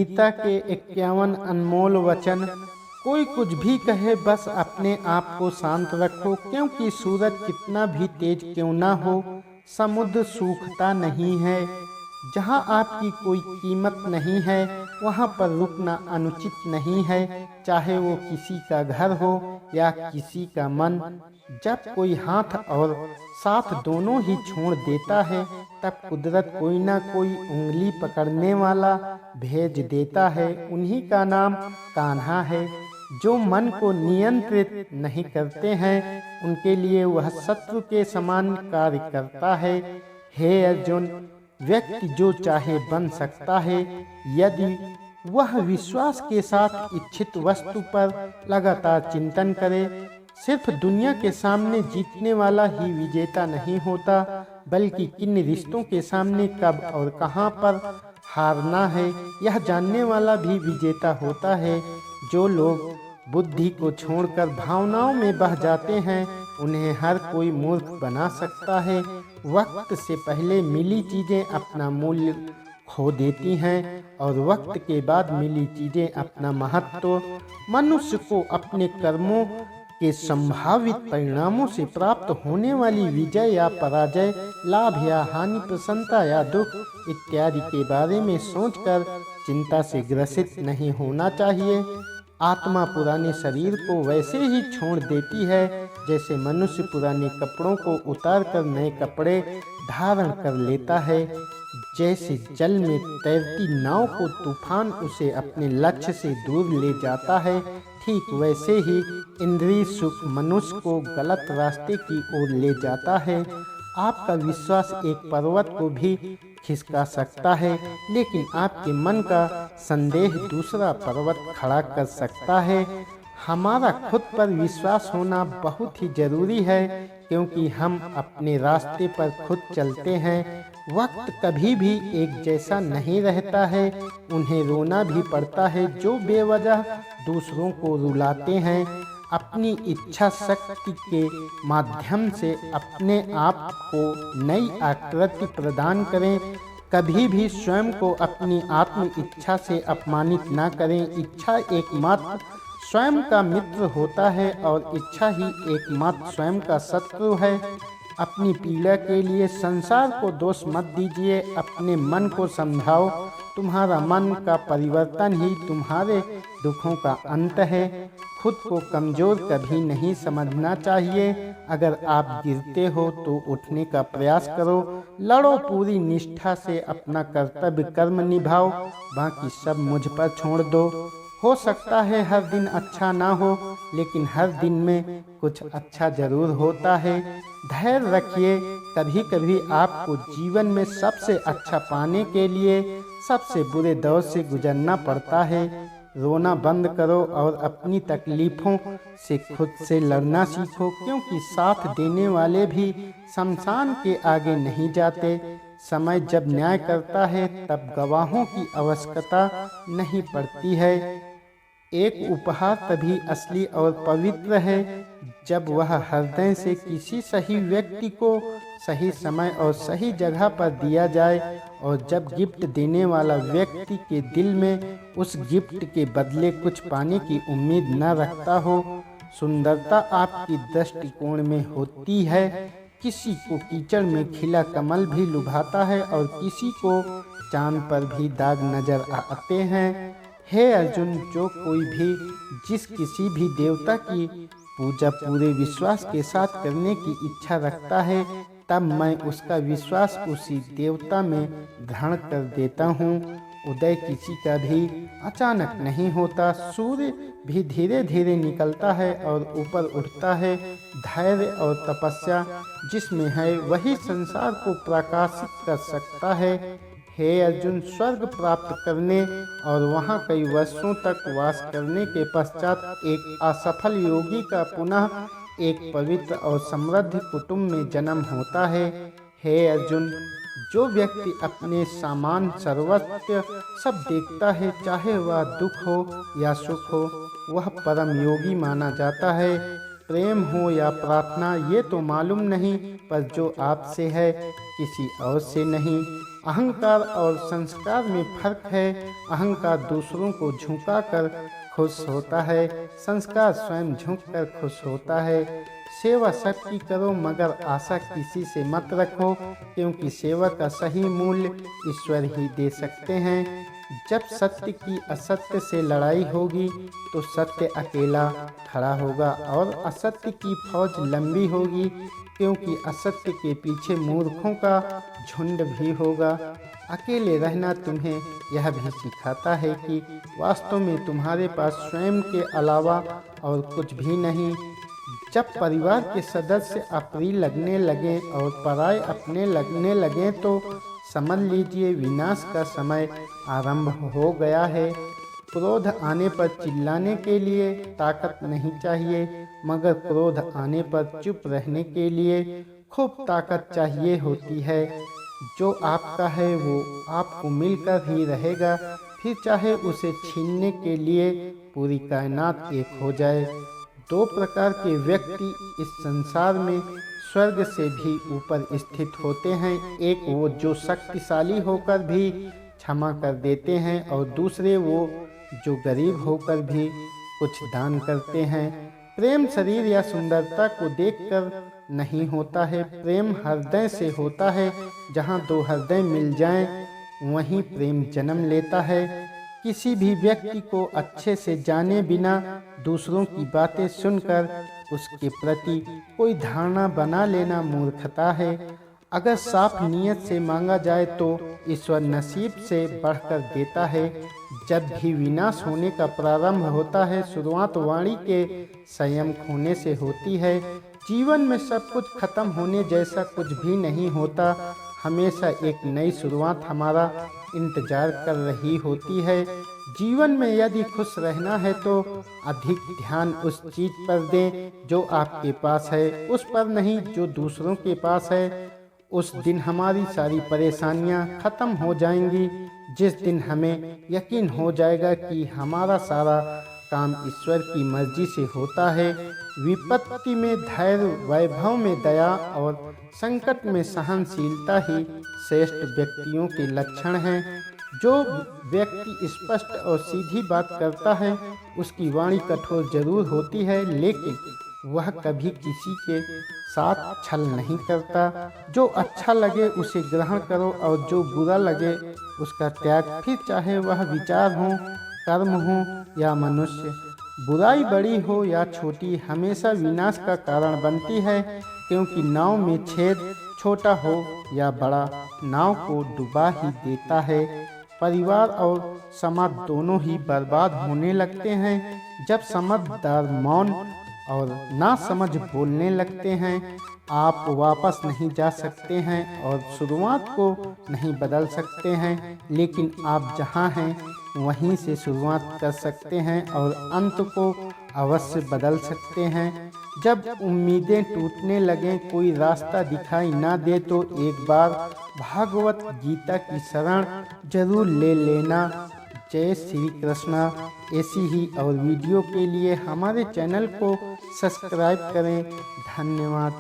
गीता के 51 अनमोल वचन। कोई कुछ भी कहे, बस अपने आप को शांत रखो, क्योंकि सूरज कितना भी तेज क्यों ना हो, समुद्र सूखता नहीं है। जहाँ आपकी कोई कीमत नहीं है, वहाँ पर रुकना अनुचित नहीं है, चाहे वो किसी का घर हो या किसी का मन। जब कोई हाथ और साथ दोनों ही छोड़ देता है, तब कुदरत कोई ना कोई उंगली पकड़ने वाला भेज देता है। उन्हीं का नाम कान्हा है। जो मन को नियंत्रित नहीं करते हैं, उनके लिए वह शत्रु के समान कार्य करता है। हे अर्जुन, व्यक्ति जो चाहे बन सकता है, यदि वह विश्वास के साथ इच्छित वस्तु पर लगातार चिंतन करे। सिर्फ दुनिया के सामने जीतने वाला ही विजेता नहीं होता, बल्कि किन रिश्तों के सामने कब और कहां पर हारना है, यह जानने वाला भी विजेता होता है। जो लोग बुद्धि को छोड़कर भावनाओं में बह जाते हैं, उन्हें हर कोई मूर्ख बना सकता है। वक्त से पहले मिली चीजें अपना मूल्य खो देती हैं, और वक्त के बाद मिली चीजें अपना महत्व। मनुष्य को अपने कर्मों के संभावित परिणामों से प्राप्त होने वाली विजय या पराजय, लाभ या हानि, प्रसन्नता या दुख इत्यादि के बारे में सोचकर चिंता से ग्रसित नहीं होना चाहिए। आत्मा पुराने शरीर को वैसे ही छोड़ देती है, जैसे मनुष्य पुराने कपड़ों को उतारकर नए कपड़े धारण कर लेता है। जैसे जल में तैरती नाव को तूफान उसे अपने लक्ष्य से दूर ले जाता है, ठीक वैसे ही इंद्रिय सुख मनुष्य को गलत रास्ते की ओर ले जाता है। आपका विश्वास एक पर्वत को भी खिसका सकता है, लेकिन आपके मन का संदेह दूसरा पर्वत खड़ा कर सकता है। हमारा खुद पर विश्वास होना बहुत ही जरूरी है, क्योंकि हम अपने रास्ते पर खुद चलते हैं। वक्त कभी भी एक जैसा नहीं रहता है। उन्हें रोना भी पड़ता है जो बेवजह दूसरों को रुलाते हैं। अपनी इच्छा शक्ति के माध्यम से अपने आप को नई आकृति प्रदान करें। कभी भी स्वयं को अपनी आत्म इच्छा से अपमानित न करें। इच्छा एकमात्र स्वयं का मित्र होता है, और इच्छा ही एकमात्र स्वयं का शत्रु है। अपनी पीड़ा के लिए संसार को दोष मत दीजिए, अपने मन को समझाओ। तुम्हारा मन का परिवर्तन ही तुम्हारे दुखों का अंत है। खुद को कमजोर कभी नहीं समझना चाहिए। अगर आप गिरते हो तो उठने का प्रयास करो। लड़ो पूरी निष्ठा से, अपना कर्तव्य कर्म निभाओ, बाकी सब मुझ पर छोड़ दो। हो सकता है हर दिन अच्छा ना हो, लेकिन हर दिन में कुछ अच्छा जरूर होता है। धैर्य रखिए। कभी कभी आपको जीवन में सबसे अच्छा पाने के लिए सबसे बुरे दौर से गुजरना पड़ता है। रोना बंद करो और अपनी तकलीफों से खुद से लड़ना सीखो, क्योंकि साथ देने वाले भी शमशान के आगे नहीं जाते। समय जब न्याय करता है, तब गवाहों की आवश्यकता नहीं पड़ती है। एक उपहार तभी असली और पवित्र है जब वह हृदय से किसी सही व्यक्ति को सही समय और सही जगह पर दिया जाए, और जब गिफ्ट देने वाला व्यक्ति के दिल में उस गिफ्ट के बदले कुछ पाने की उम्मीद न रखता हो। सुंदरता आपकी दृष्टिकोण में होती है। किसी को कीचड़ में खिला कमल भी लुभाता है, और किसी को चांद पर भी दाग नजर आते हैं। हे अर्जुन, जो कोई भी जिस किसी भी देवता की पूजा पूरे विश्वास के साथ करने की इच्छा रखता है, तब मैं उसका विश्वास उसी देवता में ग्रहण कर देता हूँ। उदय किसी का भी अचानक नहीं होता। सूर्य भी धीरे धीरे निकलता है और ऊपर उठता है। धैर्य और तपस्या जिसमें है, वही संसार को प्रकाशित कर सकता है। हे अर्जुन, स्वर्ग प्राप्त करने और वहाँ कई वर्षों तक वास करने के पश्चात एक असफल योगी का पुनः एक पवित्र और समृद्ध कुटुंब में जन्म होता है। हे अर्जुन, जो व्यक्ति अपने सामान सर्वत्र सब देखता है, चाहे वह दुख हो या सुख हो, वह परम योगी माना जाता है। प्रेम हो या प्रार्थना ये तो मालूम नहीं, पर जो आपसे है किसी और से नहीं। अहंकार और संस्कार में फर्क है। अहंकार दूसरों को झुकाकर खुश होता है, संस्कार स्वयं झुककर खुश होता है। सेवा सबकी करो मगर आशा किसी से मत रखो, क्योंकि सेवा का सही मूल्य ईश्वर ही दे सकते हैं। जब सत्य की असत्य से लड़ाई होगी तो सत्य अकेला खड़ा होगा और असत्य की फौज लंबी होगी, क्योंकि असत्य के पीछे मूर्खों का झुंड भी होगा। अकेले रहना तुम्हें यह भी सिखाता है कि वास्तव में तुम्हारे पास स्वयं के अलावा और कुछ भी नहीं। जब परिवार के सदस्य अप्रिय लगने लगे और पराये अपने लगने लगे तो समझ लीजिए विनाश का समय आरंभ हो गया है। क्रोध आने पर चिल्लाने के लिए ताकत नहीं चाहिए, मगर क्रोध आने पर चुप रहने के लिए खूब ताकत चाहिए होती है। जो आपका है वो आपको मिलकर ही रहेगा, फिर चाहे उसे छीनने के लिए पूरी कायनात एक हो जाए। दो प्रकार के व्यक्ति इस संसार में स्वर्ग से भी ऊपर स्थित होते हैं। एक वो जो शक्तिशाली होकर भी क्षमा कर देते हैं, और दूसरे वो जो गरीब होकर भी कुछ दान करते हैं। प्रेम शरीर या सुंदरता को देखकर नहीं होता है, प्रेम हृदय से होता है। जहाँ दो हृदय मिल जाएं, वहीं प्रेम जन्म लेता है। किसी भी व्यक्ति को अच्छे से जाने बिना दूसरों की बातें सुनकर उसके प्रति कोई धारणा बना लेना मूर्खता है। अगर साफ नियत से मांगा जाए तो ईश्वर नसीब से बढ़कर देता है। जब भी विनाश होने का प्रारंभ होता है, शुरुआत वाणी के संयम खोने से होती है। जीवन में सब कुछ खत्म होने जैसा कुछ भी नहीं होता, हमेशा एक नई शुरुआत हमारा इंतजार कर रही होती है। जीवन में यदि खुश रहना है तो अधिक ध्यान उस चीज पर दें जो आपके पास है, उस पर नहीं जो दूसरों के पास है। उस दिन हमारी सारी परेशानियां खत्म हो जाएंगी, जिस दिन हमें यकीन हो जाएगा कि हमारा सारा काम ईश्वर की मर्जी से होता है। विपत्ति में धैर्य, वैभव में दया और संकट में सहनशीलता ही श्रेष्ठ व्यक्तियों के लक्षण हैं। जो व्यक्ति स्पष्ट और सीधी बात करता है उसकी वाणी कठोर जरूर होती है, लेकिन वह कभी किसी के साथ छल नहीं करता। जो अच्छा लगे उसे ग्रहण करो और जो बुरा लगे उसका त्याग, फिर चाहे वह विचार हो, कर्म हो या मनुष्य। बुराई बड़ी हो या छोटी हमेशा विनाश का कारण बनती है, क्योंकि नाव में छेद छोटा हो या बड़ा नाव को डुबा ही देता है। परिवार और समाज दोनों ही बर्बाद होने लगते हैं जब समझदार मौन और ना समझ बोलने लगते हैं। आप वापस नहीं जा सकते हैं और शुरुआत को नहीं बदल सकते हैं, लेकिन आप जहां हैं वहीं से शुरुआत कर सकते हैं और अंत को अवश्य बदल सकते हैं। जब उम्मीदें टूटने लगें, कोई रास्ता दिखाई ना दे तो एक बार भागवत गीता की शरण जरूर ले लेना। जय श्री कृष्णा। ऐसी ही और वीडियो के लिए हमारे चैनल को सब्सक्राइब करें। धन्यवाद।